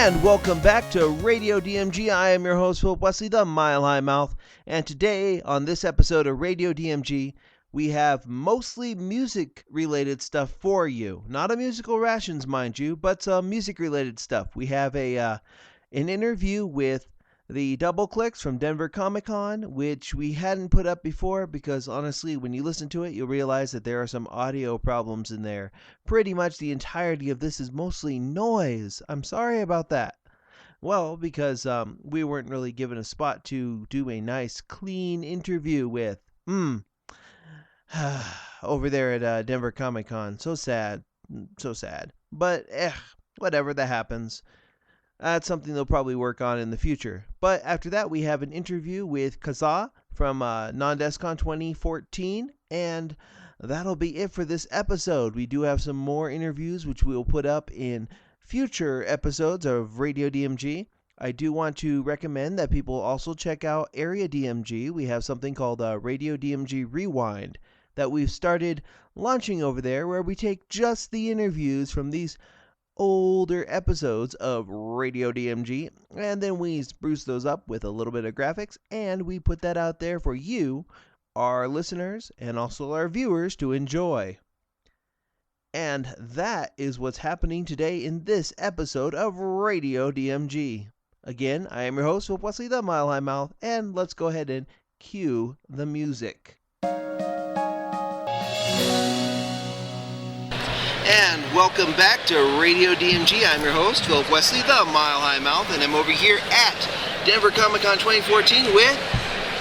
And welcome back to Radio DMG. I am your host, Philip Wesley, the Mile High Mouth. And today, on this episode of Radio DMG, we have mostly music-related stuff for you. Not a musical rations, mind you, but some music-related stuff. We have an interview with the Double Clicks from Denver Comic Con, which we hadn't put up before because, honestly, when you listen to it, you'll realize that there are some audio problems in there. Pretty much the entirety of this is mostly noise. I'm sorry about that. Well, because we weren't really given a spot to do a nice, clean interview with. Over there at Denver Comic Con. So sad. So sad. But, whatever, that happens. That's something they'll probably work on in the future. But after that, we have an interview with Kazaa from Non-DesCon 2014, and that'll be it for this episode. We do have some more interviews, which we will put up in future episodes of Radio DMG. I do want to recommend that people also check out Area DMG. We have something called Radio DMG Rewind that we've started launching over there, where we take just the interviews from these older episodes of Radio DMG, and then we spruce those up with a little bit of graphics, and we put that out there for you, our listeners, and also our viewers to enjoy. And that is what's happening today in this episode of Radio DMG. Again, I am your host, Philip Wesley, the Mile High Mouth, and let's go ahead and cue the music. And welcome back to Radio DMG. I'm your host, Philip Wesley, the Mile High Mouth, and I'm over here at Denver Comic Con 2014 with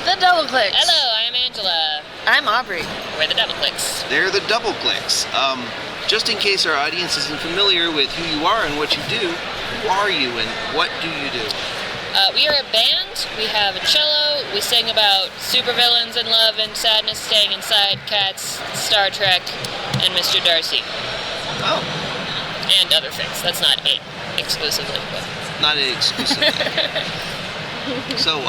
the Double Clicks. Hello, I'm Angela. I'm Aubrey. We're the Double Clicks. They're the Double Clicks. Just in case our audience isn't familiar with who you are and what you do, who are you and what do you do? We are a band. We have a cello. We sing about supervillains and love and sadness, staying inside, cats, Star Trek, and Mr. Darcy. Oh. And other things. That's not it exclusively. But. Not it exclusively. So,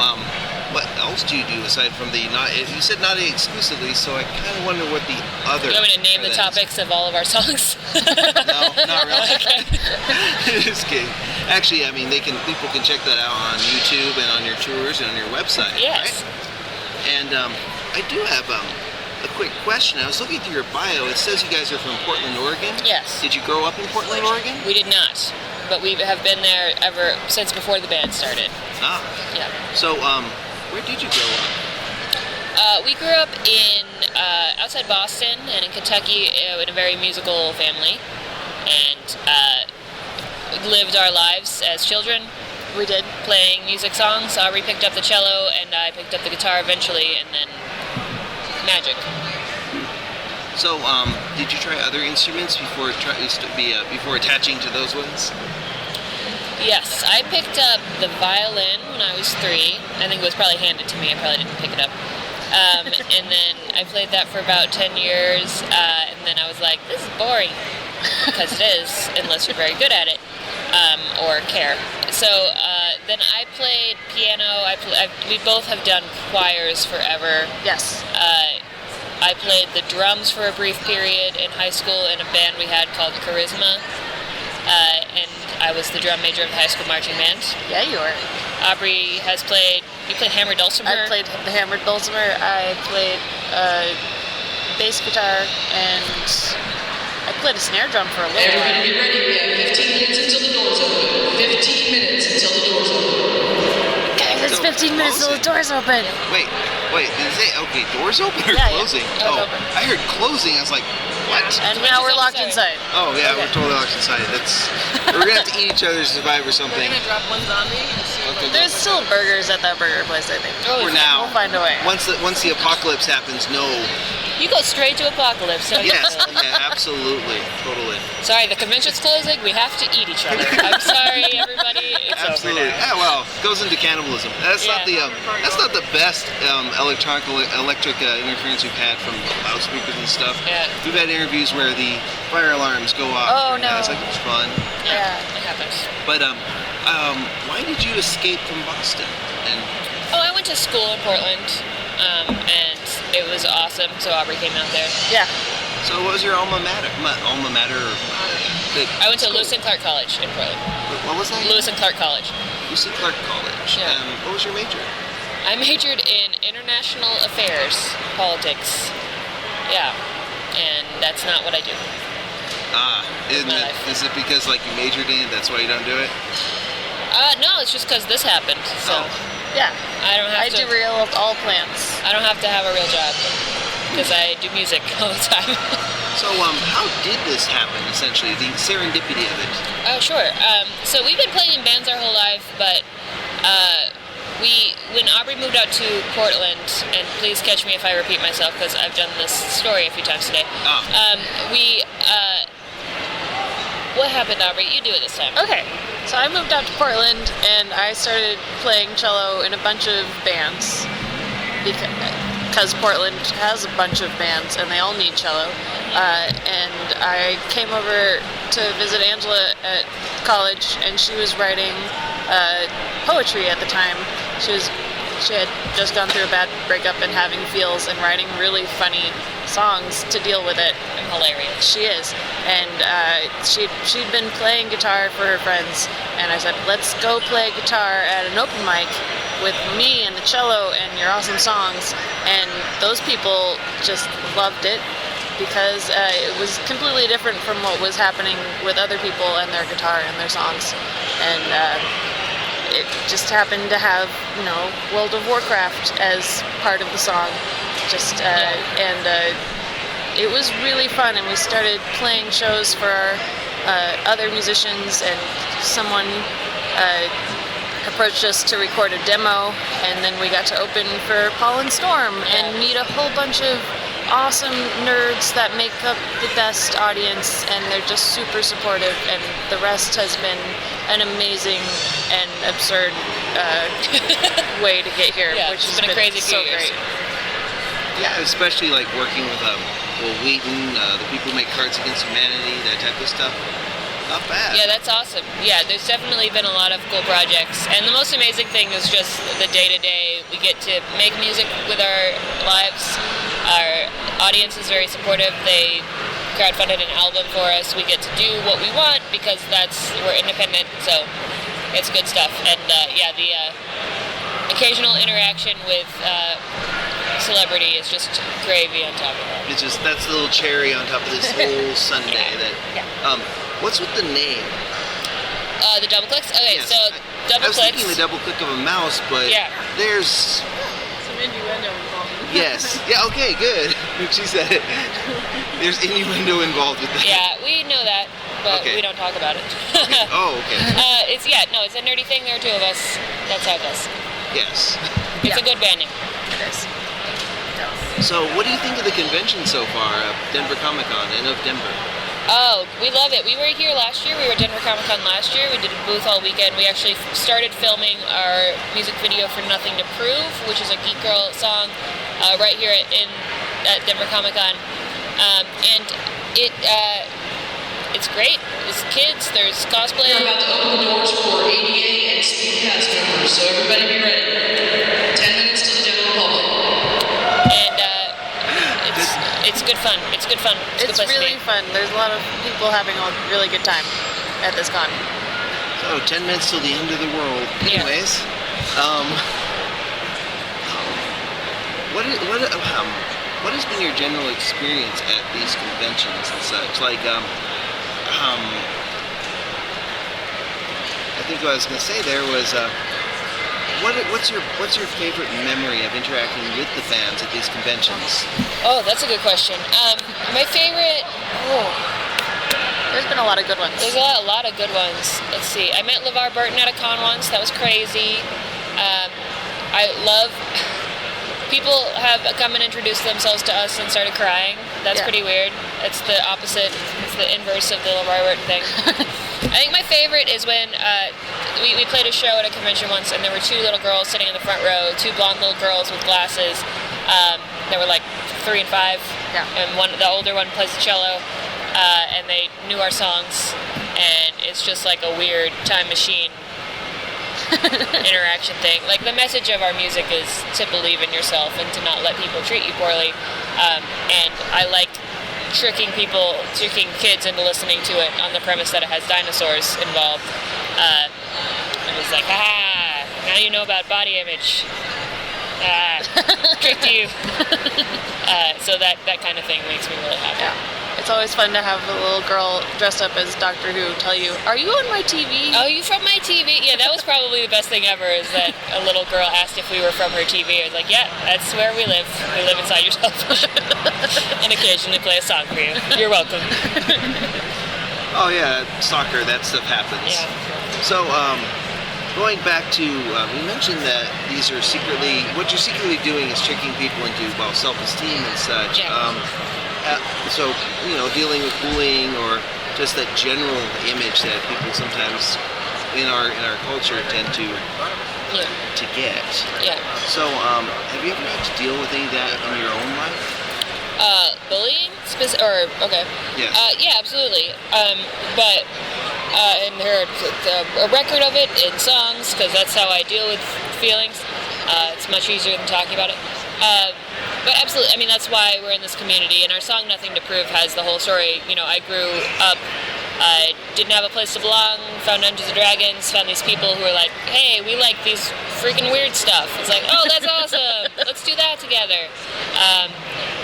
what else do you do aside from the not? You said not exclusively, so I kind of wonder what the other. You want me to name the topics of all of our songs? No, not really. Okay. Just kidding. Actually, I mean, people can check that out on YouTube and on your tours and on your website. Yes. Right? And I do have a quick question. I was looking through your bio. It says you guys are from Portland, Oregon. Yes. Did you grow up in Portland, Oregon? We did not, but we have been there ever since before the band started. Ah. Yeah. So, where did you grow up? We grew up in outside Boston and in Kentucky in a very musical family, and lived our lives as children. We did, playing music songs. Aubrey picked up the cello, and I picked up the guitar eventually, and then magic. So, did you try other instruments before attaching to those ones? Yes, I picked up the violin when I was 3. I think it was probably handed to me. I probably didn't pick it up. And then I played that for about 10 years, and then I was like, this is boring. Because it is, unless you're very good at it, or care. So then I played piano. We both have done choirs forever. Yes. I played the drums for a brief period in high school in a band we had called Charisma. And I was the drum major of the high school marching band. Yeah, you were. Aubrey has played, you played hammered dulcimer? I played the hammered dulcimer. I played bass guitar, and I played a snare drum for a little while. Everybody get ready. We have 15 minutes until the doors open. 15 minutes until the doors open. Guys, it's 15 minutes till the doors open. Wait, did you say, okay, doors open or Yeah, closing? Yeah. Oh, Open. I heard closing. I was like, what? And now we're locked inside. Oh, yeah, Okay. we're totally locked inside. We're going to have to eat each other to survive or something. We're going to drop one zombie. Okay. There's still burgers at that burger place, I think. For now. We'll find a way. Once the apocalypse happens, no. You go straight to apocalypse. So Yes, yeah, absolutely, totally. Sorry, the convention's closing. We have to eat each other. I'm sorry, everybody. It's Absolutely. over now. Yeah, well, it goes into cannibalism. That's not the best electric interference we've had from loudspeakers and stuff. Yeah. We've had interviews where the fire alarms go off. Oh, no. It's like it's fun. Yeah. It happens. But why did you escape from Boston? And I went to school in Portland, and it was awesome. So Aubrey came out there. Yeah. so what was your alma mater? Alma mater. I went to Lewis and Clark College in Portland. What was that? Lewis and Clark College. Lewis and Clark College. Yeah. What was your major? I majored in international affairs, politics. Yeah, and that's not what I do. Is it because like you majored in it, that's why you don't do it? No, it's just because this happened. So Yeah. I don't have I to. derailed all plans. I don't have to have a real job because I do music all the time. So how did this happen? Essentially, the serendipity of it. Oh, sure. So we've been playing in bands our whole life, but when Aubrey moved out to Portland, and please catch me if I repeat myself because I've done this story a few times today. What happened, Aubrey? You do it this time. Okay, so I moved out to Portland and I started playing cello in a bunch of bands because Portland has a bunch of bands and they all need cello. And I came over to visit Angela at college, and she was writing poetry at the time. She had just gone through a bad breakup and having feels and writing really funny songs to deal with it. I'm hilarious. She is. And she'd been playing guitar for her friends, and I said, let's go play guitar at an open mic with me and the cello and your awesome songs. And those people just loved it because it was completely different from what was happening with other people and their guitar and their songs. And it just happened to have, World of Warcraft as part of the song. It was really fun, and we started playing shows for other musicians, and someone approached us to record a demo, and then we got to open for Paul and Storm and meet a whole bunch of awesome nerds that make up the best audience, and they're just super supportive, and the rest has been an amazing and absurd way to get here, which has been a crazy so few years. great. Yeah, especially like working with Will Wheaton, the people who make Cards Against Humanity, that type of stuff. Not bad. Yeah, that's awesome. Yeah, there's definitely been a lot of cool projects, and the most amazing thing is just the day-to-day. We get to make music with our lives. Our audience is very supportive. They crowdfunded an album for us. We get to do what we want because we're independent, so it's good stuff. And the occasional interaction with celebrity is just gravy on top of that. That's the little cherry on top of this whole Sunday. What's with the name? The double clicks? Okay, Yes. so double I was clicks. thinking the double click of a mouse, but there's Some innuendo involved. yes. Yeah, okay, good. She said it. There's innuendo involved with that. Yeah, we know that, but Okay. we don't talk about it. Oh, okay. It's a nerdy thing. There are two of us. That's how it goes. Yes. It's a good band name. It is. So, what do you think of the convention so far, Denver Comic Con, and of Denver? Oh, we love it. We were here last year. We were at Denver Comic Con last year. We did a booth all weekend. We actually started filming our music video for Nothing to Prove, which is a Geek Girl song, right here at Denver Comic Con. And it's great. There's kids, there's cosplay. We're about to open the doors for ADA and Speed Pass members, so everybody be ready. 10 minutes to the general public. And it's good fun. It's good fun. It's a good place to really be. fun. There's a lot of people having a really good time at this con. So, 10 minutes till the end of the world. Yeah. Anyways, what has been your general experience at these conventions and such? Like, I think what I was going to say there was, what's your favorite memory of interacting with the fans at these conventions? Oh, that's a good question. My favorite. There's been a lot of good ones. There's a lot of good ones. Let's see. I met LeVar Burton at a con once. That was crazy. I love. People have come and introduced themselves to us and started crying. That's pretty weird. It's the opposite. It's the inverse of the LeVar Burton thing. I think my favorite is when we played a show at a convention once, and there were two little girls sitting in the front row, two blonde little girls with glasses. They were like 3 and 5, and the older one plays the cello, and they knew our songs, and it's just like a weird time machine interaction thing. Like, the message of our music is to believe in yourself and to not let people treat you poorly, and I liked tricking kids into listening to it on the premise that it has dinosaurs involved. It was like, now you know about body image. Tricked you. So that kind of thing makes me really happy. Yeah. It's always fun to have a little girl dressed up as Doctor Who tell you, "Are you on my TV?" Oh, you from my TV? Yeah, that was probably the best thing ever, is that a little girl asked if we were from her TV. I was like, yeah, that's where we live. We live inside your television. And occasionally play a song for you. You're welcome. Oh yeah, soccer, that stuff happens. Yeah. So, going back to, you mentioned that these are what you're secretly doing is tricking people into, self-esteem and such. Yeah. So, dealing with bullying or just that general image that people sometimes in our culture tend to get. Yeah. So, have you ever had to deal with any of that in your own life? Bullying? Okay. Yes. Yeah, absolutely. And heard a record of it in songs, because that's how I deal with feelings. It's much easier than talking about it. But absolutely, I mean, that's why we're in this community, and our song Nothing to Prove has the whole story. I grew up, didn't have a place to belong, found Dungeons & Dragons, found these people who were like, hey, we like these freaking weird stuff. It's like, oh, that's awesome, let's do that together.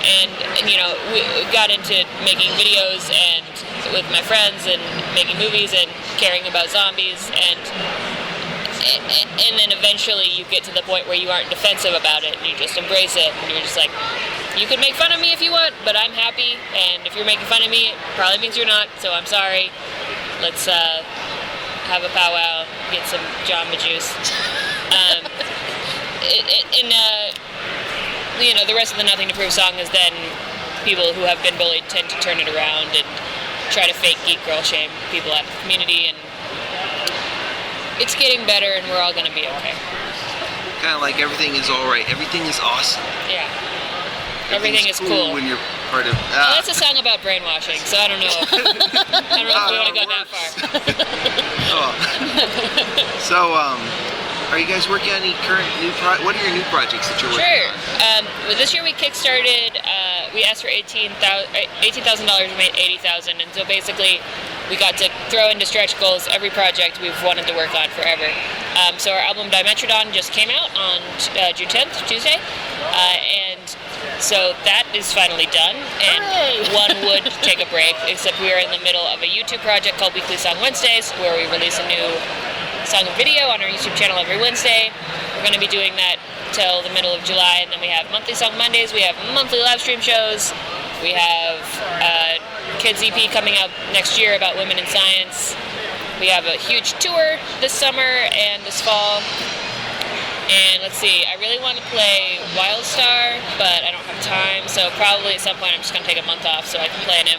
And we got into making videos and with my friends and making movies and caring about zombies, and then eventually you get to the point where you aren't defensive about it and you just embrace it, and you're just like, you can make fun of me if you want, but I'm happy, and if you're making fun of me, it probably means you're not, so I'm sorry. Let's have a powwow, get some Jamba Juice. The rest of the Nothing to Prove song is then people who have been bullied tend to turn it around and try to fake geek girl shame people out of the community, and it's getting better, and we're all going to be okay. Kind of like everything is all right. Everything is awesome. Yeah. Everything is cool. When you're part of. Well, that's a song about brainwashing, so I don't know. I don't know if we want to go that far. So, are you guys working on any current what are your new projects that you're working on? Sure. This year we kickstarted. We asked for $18,000. We made $80,000, and so basically, we got to throw into stretch goals every project we've wanted to work on forever. So our album Dimetrodon just came out on June 10th, Tuesday, and so that is finally done. And one would take a break, except we are in the middle of a YouTube project called Weekly Song Wednesdays, where we release a new song and video on our YouTube channel every Wednesday. We're going to be doing that till the middle of July, and then we have monthly Song Mondays. We have monthly live stream shows. We have Kids EP coming out next year about women in science. We have a huge tour this summer and this fall. And let's see, I really want to play Wildstar, but I don't have time, so probably at some point I'm just going to take a month off so I can play an M.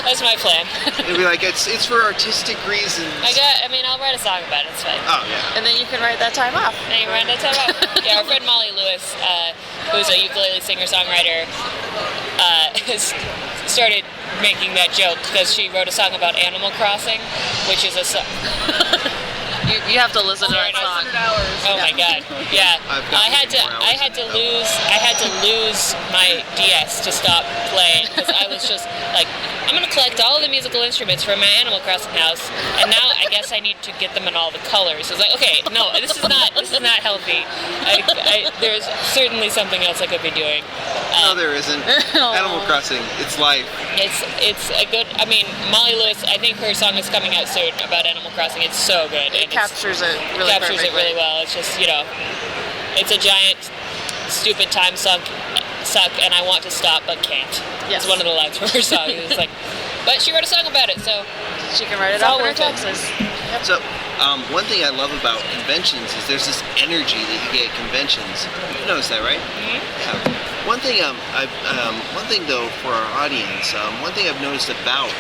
That's my plan. It'll be like, it's for artistic reasons. I'll write a song about it, it's fine. Oh, yeah. And then you can write that time off. Yeah, our friend Molly Lewis, who's a ukulele singer-songwriter, has started making that joke because she wrote a song about Animal Crossing, which is a song. You have to listen to that song. Oh my god! Yeah, I had to lose my DS to stop playing because I was just like, I'm gonna collect all the musical instruments from my Animal Crossing house, and now I guess I need to get them in all the colors. I was like, okay, no, this is not healthy. There's certainly something else I could be doing. No, there isn't. Animal Crossing, it's life. It's a good. Molly Lewis. I think her song is coming out soon about Animal Crossing. It's so good. It captures it really well. It's just, it's a giant, stupid time suck, and I want to stop but can't. Yes. It's one of the lines from her song. It's like, but she wrote a song about it, so she can write it off in her taxes. Yep. So, one thing I love about conventions is there's this energy that you get at conventions. You've noticed that, right? Mm-hmm. Yeah. One thing though for our audience, one thing I've noticed about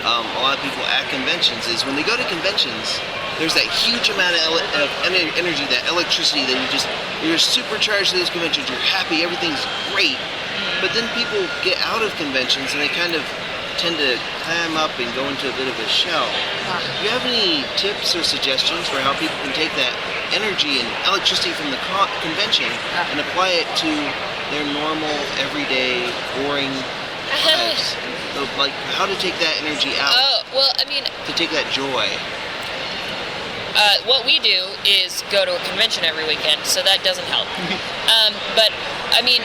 a lot of people at conventions is when they go to conventions, there's that huge amount of energy, that electricity that you're supercharged at these conventions, you're happy, everything's great. But then people get out of conventions and they kind of tend to clam up and go into a bit of a shell. Do you have any tips or suggestions for how people can take that energy and electricity from the convention and apply it to their normal, everyday, boring lives. So, like, how to take that energy out, Oh, well, I mean, to take that joy. what we do is go to a convention every weekend, so that doesn't help. But, I mean,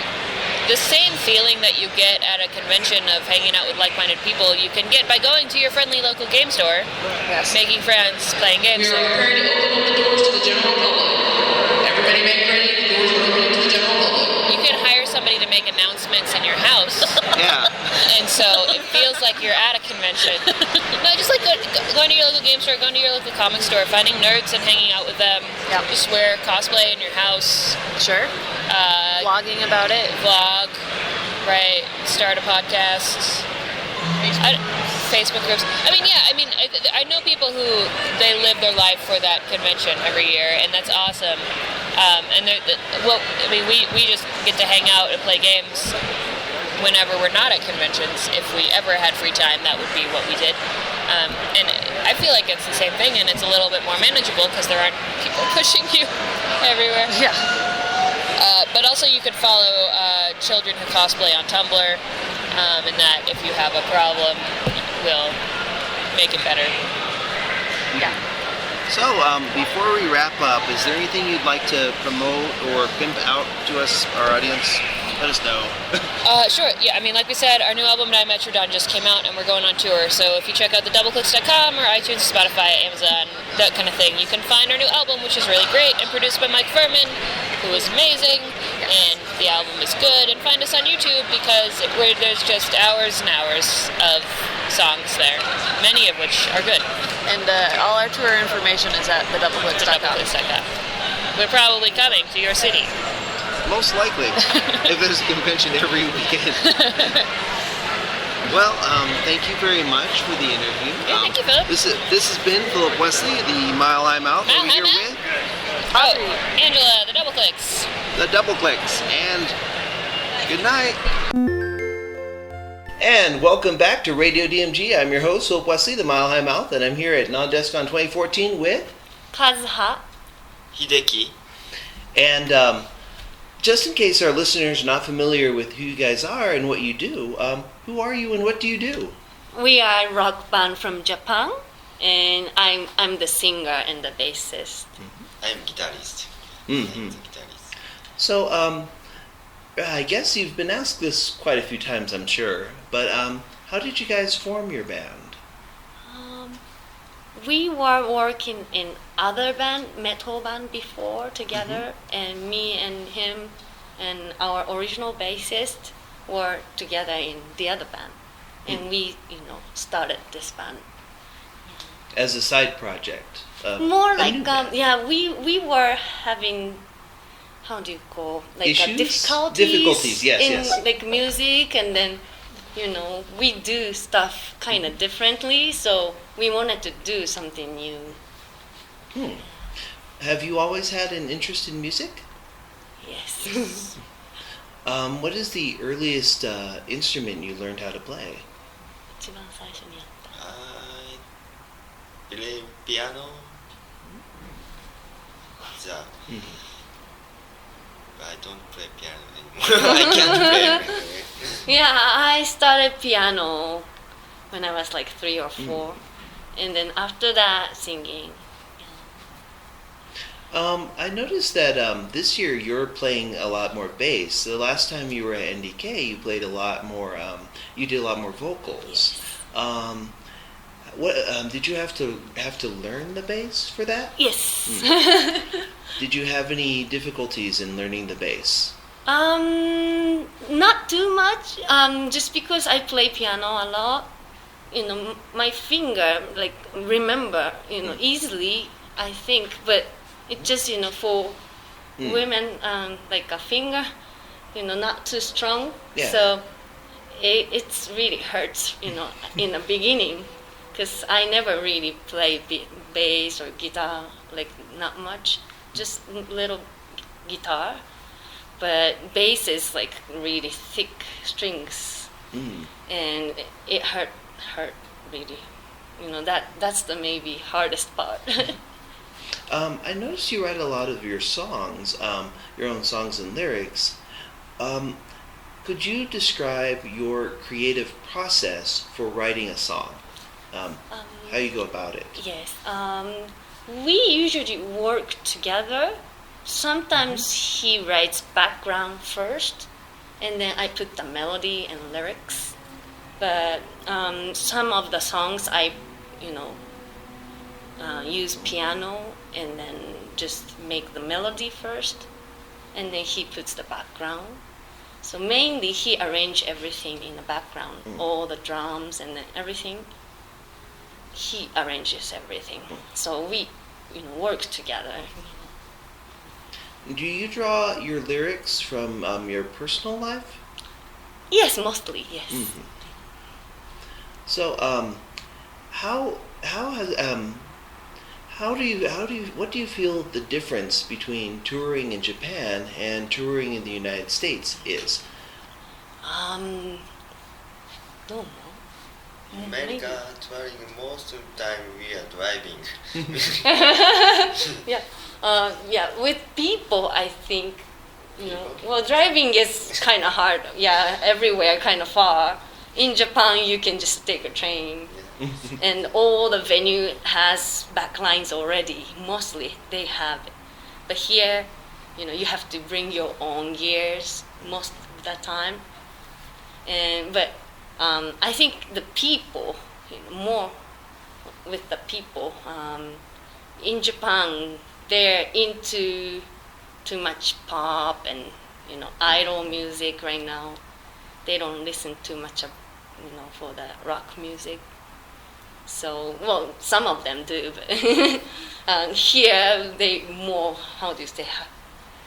the same feeling that you get at a convention of hanging out with like-minded people, you can get by going to your friendly local game store, Yes. making friends, playing games. We are preparing to open up the doors to the general public. Everybody make ready. The doors are opening to the general public. You can hire somebody to make announcements in your house, Yeah. and so it feels like you're at a convention. No, just like going to your local game store, going to your local comic store, finding nerds and hanging out with them. Yep. Just wear cosplay in your house. Sure. Blogging about it. Vlog, right? Start a podcast. Facebook groups. I mean, yeah. I mean, I know people who they live their life for that convention every year, and that's awesome. And well, I mean, we just get to hang out and play games whenever we're not at conventions. If we ever had free time, that would be what we did. And I feel like it's the same thing, and it's a little bit more manageable because there aren't people pushing you everywhere. Yeah. But also you could follow children who cosplay on Tumblr, and that if you have a problem, will make it better. Yeah. So, before we wrap up, is there anything you'd like to promote or pimp out to us, our audience? Let us know. Sure. Yeah, I mean, like we said, our new album, I Met Your Dawn, just came out, and we're going on tour. So if you check out the doubleclicks.com or iTunes, Spotify, Amazon, that kind of thing, you can find our new album, which is really great, and produced by Mike Furman, who is amazing, and the album is good. And find us on YouTube, because there's just hours and hours of songs there, many of which are good. And all our tour information is at the doubleclicks.com. Doubleclicks.com. We're probably coming to your city. Most likely, if there's a convention every weekend. Well, thank you very much for the interview. Yeah, thank you, Philip. This has been Philip Wesley, the Mile High Mouth, Mile over High here Mouth? with Oh, Angela, the Double Clicks. the Double Clicks, and good night. And welcome back to Radio DMG. I'm your host, Philip Wesley, the Mile High Mouth, and I'm here at Non-Descon 2014 with... Kazuha. Hideki. And just in case our listeners are not familiar with who you guys are and what you do, who are you and what do you do? We are a rock band from Japan, and I'm the singer and the bassist. I am guitarist. Mm-hmm. Guitarist. So, I guess you've been asked this quite a few times, I'm sure, but how did you guys form your band? We were working in other band, metal band before together, and me and him and our original bassist were together in the other band, and we, started this band. As a side project? More a like, new band. we were having, how do you call, like Issues? difficulties, Difficulties, yes, in yes. like music, and then we do stuff kind of differently, so we wanted to do something new. Have you always had an interest in music? Yes. What is the earliest instrument you learned how to play? 一番最初にやった I play piano. Yeah. But I don't play piano anymore. I can't play. Yeah, I started piano when I was like 3 or 4, and then after that singing. I noticed that this year you're playing a lot more bass. The last time you were at NDK, you played a lot more. You did a lot more vocals. What did you have to learn the bass for that? Yes. Did you have any difficulties in learning the bass? Not too much. Just because I play piano a lot, my finger remember easily. I think, but it just for women like a finger, not too strong. Yeah. So it's really hurts, in the beginning, because I never really played bass or guitar, not much, just little guitar. But bass is like really thick strings, and it hurt really. That's the maybe hardest part. I noticed you write a lot of your songs, your own songs and lyrics. Could you describe your creative process for writing a song? How you go about it? Yes. We usually work together. Sometimes he writes background first, and then I put the melody and lyrics. But some of the songs I, use piano and then just make the melody first, and then he puts the background. So mainly he arranged everything in the background, all the drums and then everything. He arranges everything. So we, work together. Do you draw your lyrics from your personal life? Yes, mostly, yes. Mm-hmm. So, what do you feel the difference between touring in Japan and touring in the United States is? どうも America touring, most of the time we are driving. Yeah, with people, I think, well, driving is kind of hard. Yeah, everywhere, kind of far. In Japan, you can just take a train. And all the venue has backlines already. Mostly, they have it. But here, you have to bring your own gears most of the time. But I think the people, more with the people. In Japan, they're into too much pop and idol music right now. They don't listen too much of for the rock music. So well, some of them do, but here they more, how do you say,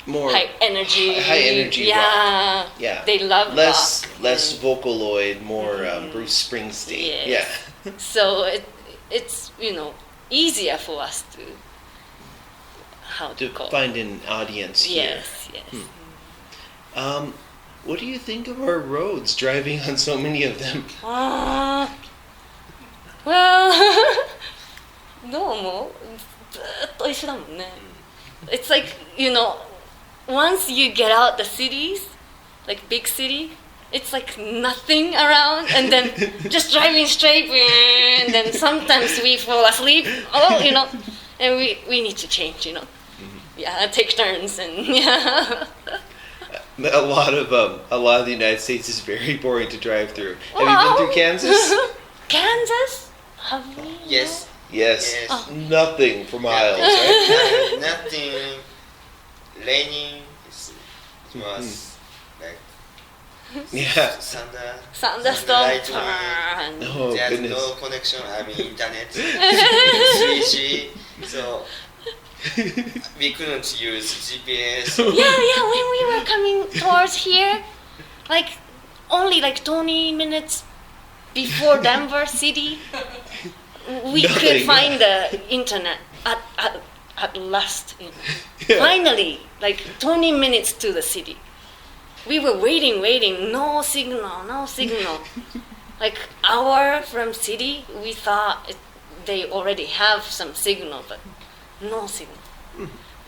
More high energy. high energy Yeah, rock. Yeah. They love less rock. less Vocaloid, more Bruce Springsteen. Yes. Yeah. So it's easier for us to To call find an audience here. Yes. What do you think of our roads, driving on so many of them? Well, どうもずっと一緒だもんね。It's like, once you get out the cities, like big city, it's like nothing around, and then just driving straight, and then sometimes we fall asleep, and we need to change, Yeah, take turns, and yeah. A lot of the United States is very boring to drive through. Have you been through Kansas? Kansas? Have you? Yes. Yes. Yes. Nothing for miles, right? Nothing. Raining. It was like Yeah. Thunderstorm. lightning. And Oh, There's goodness. no connection. I mean, internet. 3G. So we couldn't use GPS. yeah, when we were coming towards here, like only like 20 minutes before Denver city, we Nothing, could find yeah. the internet at last. Yeah. Finally, like 20 minutes to the city. We were waiting, no signal. Like hour from city, we thought they already have some signal, but no signal.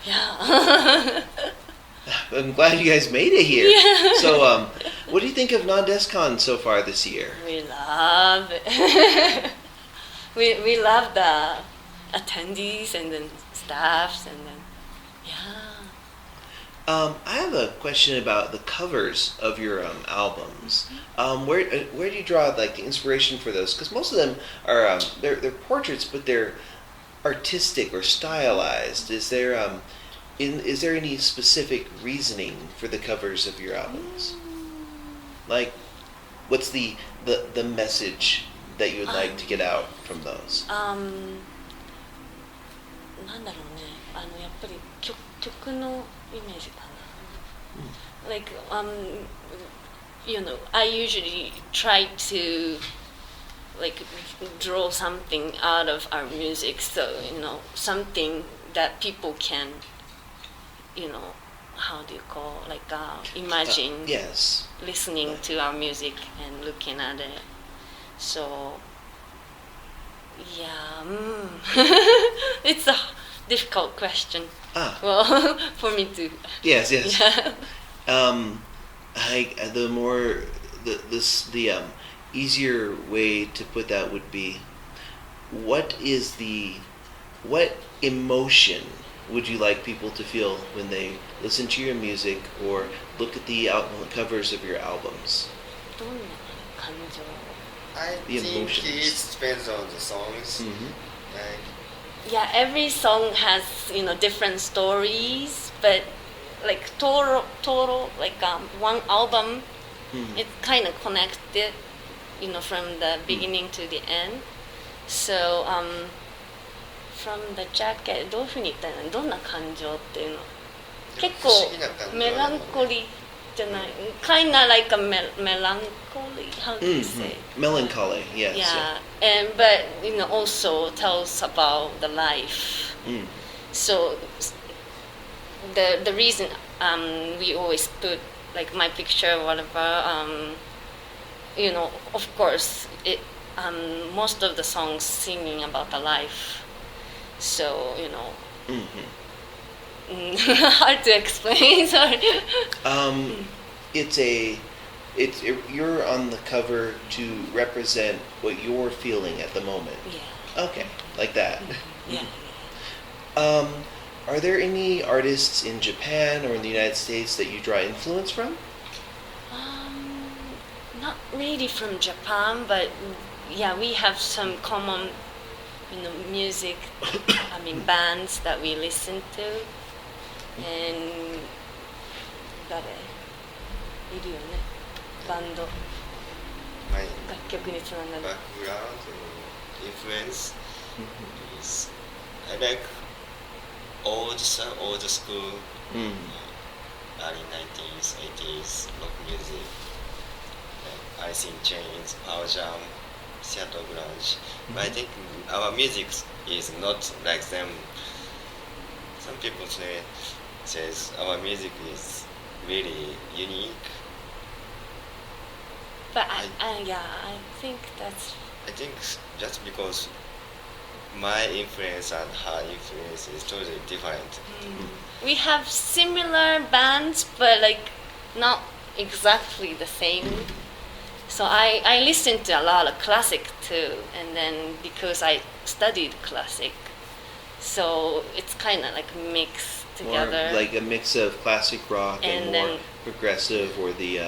Yeah. I'm glad you guys made it here. Yeah. So, what do you think of Nandescon so far this year? We love it. we love the attendees and then staffs and then I have a question about the covers of your albums. Where do you draw like the inspiration for those? Because most of them are they're portraits, but they're artistic or stylized. Is there any specific reasoning for the covers of your albums? Like, what's the message that you would like to get out from those? なんだろうね、やっぱり曲のイメージかな。Like I usually try to like draw something out of our music, so something that people can, how do you call, like imagine Yes. listening to our music and looking at it. So yeah, it's a difficult question. Well, for me to. Yes. Yeah. the more the easier way to put that would be, what emotion would you like people to feel when they listen to your music or look at the covers of your albums? どんな感情 I The think emotions. it depends on the songs. Mm-hmm. Like, Yeah, every song has different stories, but like total like one album, Mm-hmm. it's kind of connected, from the beginning to the end. So from the jacket どういうふうに言ったらいいのどんな感情っていうの結構不思議な感情メランコリーじゃない kind of like a melancholy how do you say Melancholy, yes. yeah and but also tells about the life so the reason we always put like my picture or whatever of course it most of the songs singing about the life so hard to explain sorry You're on the cover to represent what you're feeling at the moment. yeah Okay, like that. yeah Are there any artists in Japan or in the United States that you draw influence from? not really from Japan but yeah we have some common music I mean bands that we listen to and 誰いるよねバンド my 楽曲につながる background influence is I like old school early 90s, 80s rock music like Alice in Chains, Power Jam, Seattle grunge. But I think our music is not like them. Some people says our music is really unique. but I think that's I think just because my influence and her influence is totally different. we have similar bands but like not exactly the same so I listen to a lot of classic too and then because I studied classic so it's kind of like mixed More together like a mix of classic rock and And more then- progressive or the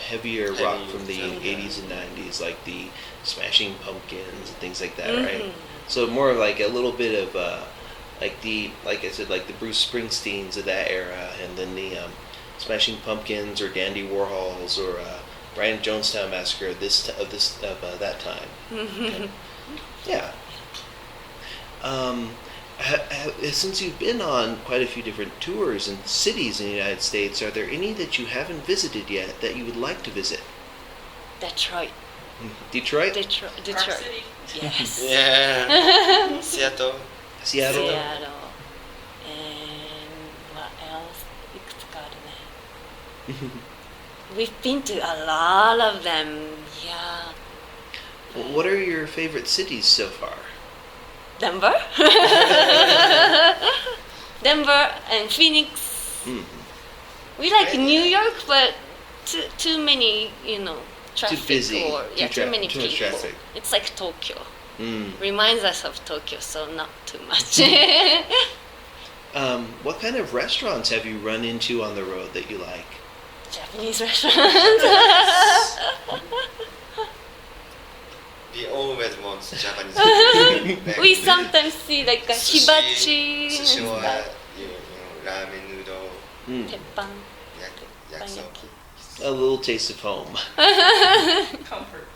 heavier rock Heavy from the stuff, 80s and 90s, like the Smashing Pumpkins and things like that, right? So more like a little bit of like I said, like the Bruce Springsteens of that era, and then the Smashing Pumpkins or Dandy Warhols or Brian Jonestown Massacre of that time. Okay. Yeah. Since you've been on quite a few different tours and cities in the United States, are there any that you haven't visited yet that you would like to visit? Detroit Detroit? Detroit yes Yeah. Seattle. Seattle? Seattle and what else いくつかあるね we've been to a lot of them yeah What are your favorite cities so far? Denver Denver and Phoenix we like New York but too many traffic busy, or too many too much people traffic. it's like Tokyo Mm. reminds us of Tokyo so not too much What kind of restaurants have you run into on the road that you like? Japanese restaurants We always want Japanese food. Like we sometimes see like a hibachi and sushi or stuff. ramen noodle, Mm. 鉄板 yakisoba. A little taste of home. Comfort.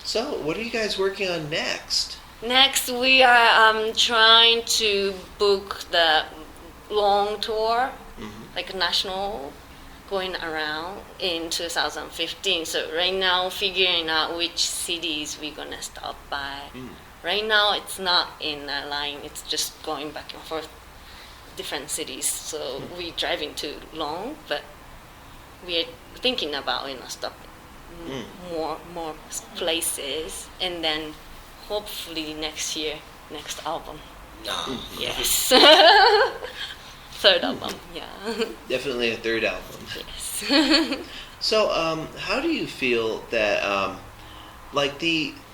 So, what are you guys working on next? Next, we are trying to book the long tour, like national, going around in 2015. So right now, figuring out which cities we're gonna stop by. Right now, it's not in a line. It's just going back and forth, different cities. So we're driving too long, but we're thinking about stop more places, and then hopefully next year, next album. No. Yes. third album. Yeah. Definitely a third album. Yes. So, how do you feel that, like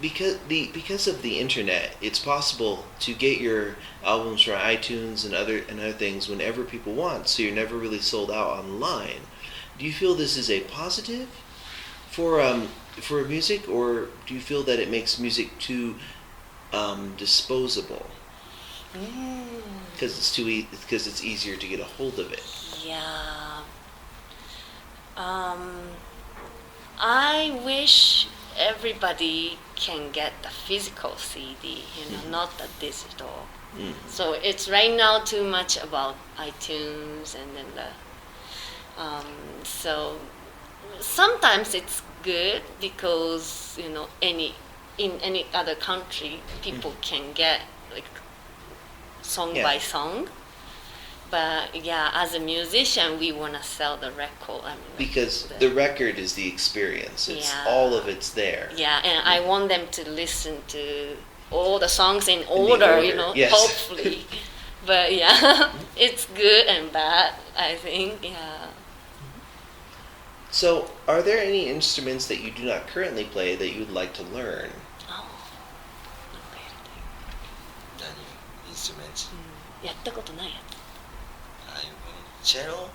because of the internet, it's possible to get your albums from iTunes and other things whenever people want, so you're never really sold out online. Do you feel this is a positive for music, or do you feel that it makes music too disposable? Because because it's easier to get a hold of it. Yeah. I wish everybody can get the physical CD, not the digital. So it's right now too much about iTunes and then so sometimes it's good because in any other country people can get like song by song. But yeah, as a musician, we want to sell the record. Because the record is the experience. It's all of it's there. Yeah, and I want them to listen to all the songs in order, Yes. hopefully. But yeah, it's good and bad, I think. Yeah. So, are there any instruments that you do not currently play that you'd like to learn? Any instruments? やったことないやつ。 Cello?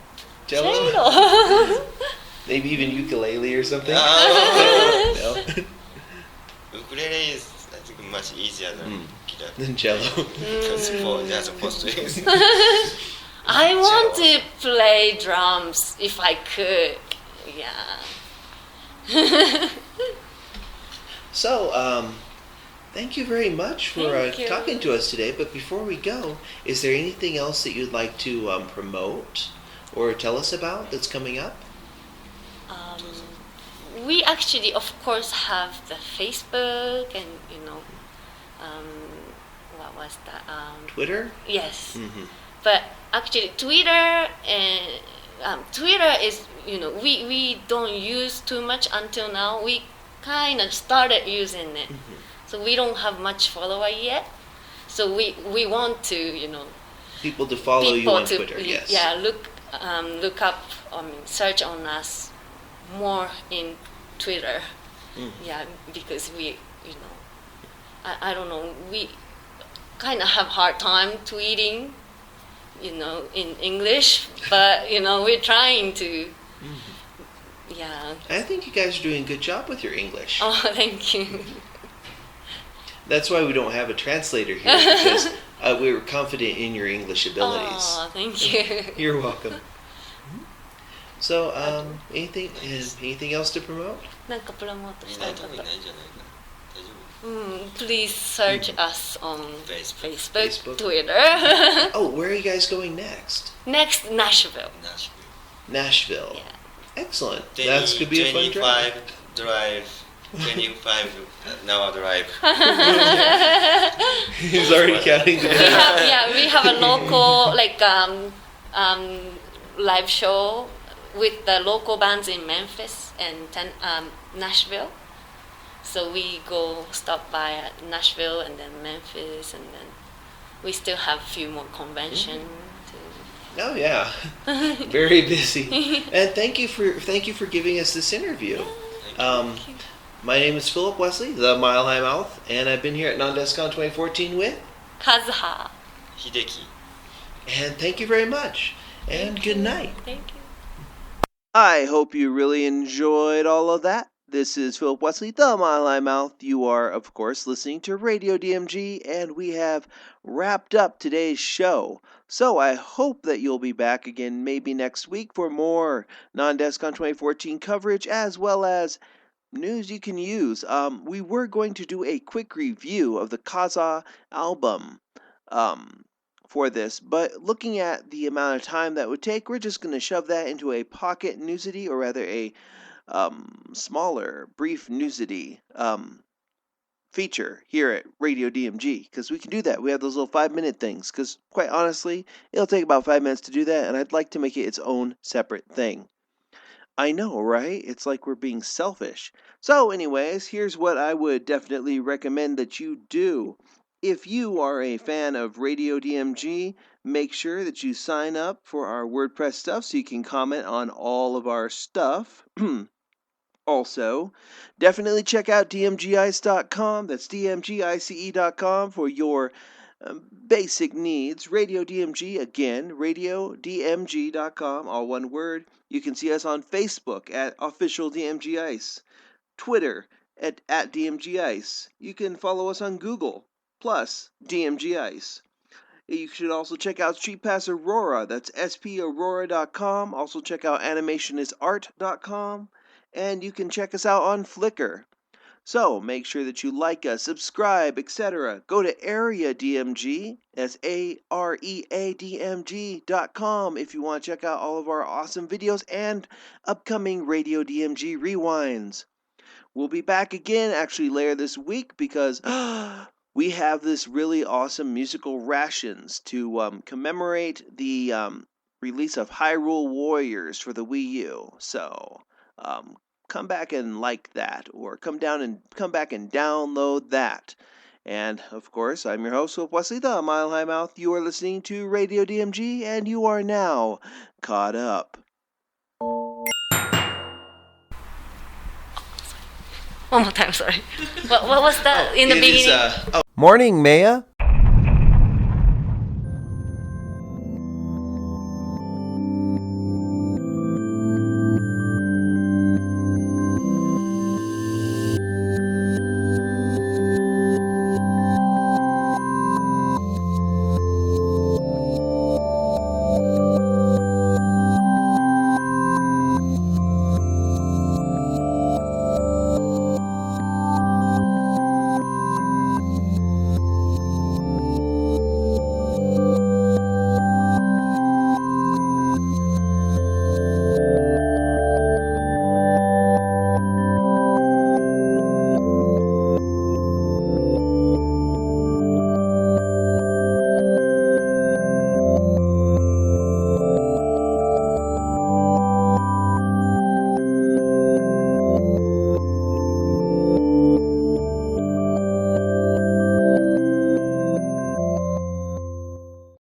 Maybe even ukulele or something? No. Ukulele is, I think, much easier than guitar. Than cello. Because they're supposed to use. I want to play drums if I could. Yeah. So, thank you very much for Thank you. talking to us today. But before we go, is there anything else that you'd like to promote or tell us about that's coming up? We actually, of course, have the Facebook and what was that? Twitter? Yes. Mm-hmm. But actually, Twitter and Twitter is we don't use too much until now. We kind of started using it. So we don't have much follower yet. So we want to, People to follow you on Twitter, yes. Yeah, look up, search on us more in Twitter. Yeah, because we, I don't know, we kind of have hard time tweeting, in English, but we're trying to. Yeah. I think you guys are doing a good job with your English. Oh, thank you. That's why we don't have a translator here, because we were confident in your English abilities. Oh, thank you. You're welcome. So, anything else to promote? なんかプロモートしたいこと。特にないんじゃないかな。大丈夫。Please search us on Facebook, Twitter. Oh, where are you guys going next? Next, Nashville. Nashville. Yeah. Excellent. That's could be a fun drive. 25 hour drive. He's already counting the we have a local live show with the local bands in Memphis and Nashville. So we go stop by at Nashville and then Memphis, and then we still have a few more conventions. Oh yeah, very busy. And thank you for giving us this interview. My name is Philip Wesley, the Mile High Mouth, and I've been here at NonDesCon 2014 with Kazuha. Hideki. And thank you very much. And good night. Thank you. I hope you really enjoyed all of that. This is Philip Wesley, the Mile High Mouth. You are, of course, listening to Radio DMG, and we have wrapped up today's show. So I hope that you'll be back again maybe next week for more NonDesCon 2014 coverage, as well as news you can use. We were going to do a quick review of the Kaza album for this, but looking at the amount of time that would take, we're just going to shove that into a pocket newsity, or rather a smaller, brief newsity feature here at Radio DMG, because we can do that. We have those little 5-minute things, because quite honestly, it'll take about 5 minutes to do that, and I'd like to make it its own separate thing. I know, right? It's like we're being selfish. So anyways, here's what I would definitely recommend that you do. If you are a fan of Radio DMG, Make sure that you sign up for our WordPress stuff so you can comment on all of our stuff. Also, definitely check out dmgice.com. That's dmgice.com for your basic needs. Radio DMG, again, radiodmg.com, all one word. You can see us on Facebook at Official DMG Ice, Twitter at DMG Ice. You can follow us on Google, plus DMG Ice. You should also check out Street Pass Aurora. That's spaurora.com. Also check out animationisart.com. And you can check us out on Flickr. So make sure that you like us, subscribe, etc. Go to Area DMG, that's AREADMG.com if you want to check out all of our awesome videos and upcoming Radio DMG rewinds. We'll be back again actually later this week because we have this really awesome musical rations to commemorate the release of Hyrule Warriors for the Wii U. So come back and like that, or come back and download that. And of course, I'm your host, Wesley the Mile High Mouth. You are listening to Radio DMG, and you are now caught up. One more time, sorry. What was that in the beginning? Morning, Maya.